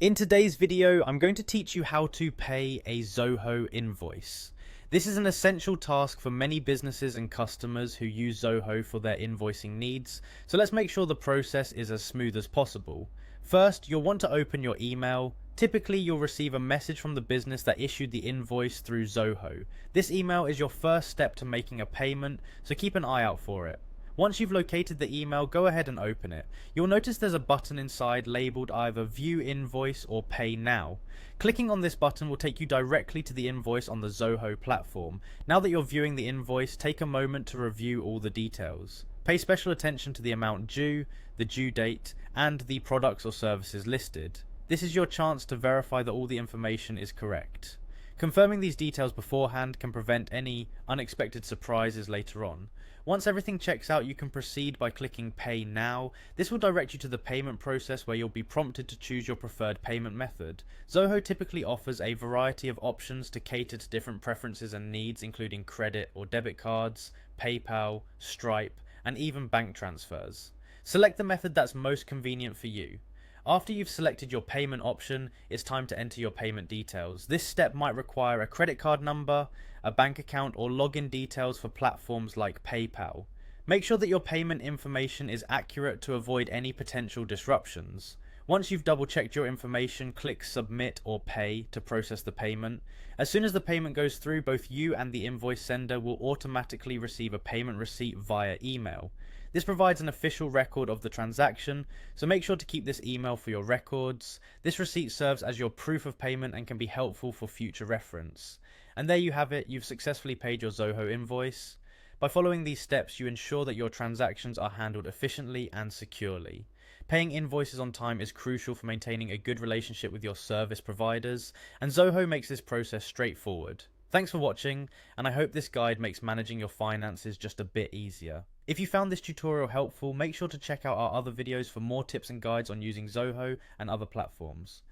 In today's video, I'm going to teach you how to pay a Zoho invoice. This is an essential task for many businesses and customers who use Zoho for their invoicing needs, so let's make sure the process is as smooth as possible. First, you'll want to open your email. Typically, you'll receive a message from the business that issued the invoice through Zoho. This email is your first step to making a payment, so keep an eye out for it. Once you've located the email, go ahead and open it. You'll notice there's a button inside labeled either View Invoice or Pay Now. Clicking on this button will take you directly to the invoice on the Zoho platform. Now that you're viewing the invoice, take a moment to review all the details. Pay special attention to the amount due, the due date, and the products or services listed. This is your chance to verify that all the information is correct. Confirming these details beforehand can prevent any unexpected surprises later on. Once everything checks out, you can proceed by clicking Pay Now. This will direct you to the payment process where you'll be prompted to choose your preferred payment method. Zoho typically offers a variety of options to cater to different preferences and needs, including credit or debit cards, PayPal, Stripe, and even bank transfers. Select the method that's most convenient for you. After you've selected your payment option, it's time to enter your payment details. This step might require a credit card number, a bank account, or login details for platforms like PayPal. Make sure that your payment information is accurate to avoid any potential disruptions. Once you've double checked your information, click Submit or Pay to process the payment. As soon as the payment goes through, both you and the invoice sender will automatically receive a payment receipt via email. This provides an official record of the transaction, so make sure to keep this email for your records. This receipt serves as your proof of payment and can be helpful for future reference. And there you have it, you've successfully paid your Zoho invoice. By following these steps, you ensure that your transactions are handled efficiently and securely. Paying invoices on time is crucial for maintaining a good relationship with your service providers, and Zoho makes this process straightforward. Thanks for watching, and I hope this guide makes managing your finances just a bit easier. If you found this tutorial helpful, make sure to check out our other videos for more tips and guides on using Zoho and other platforms.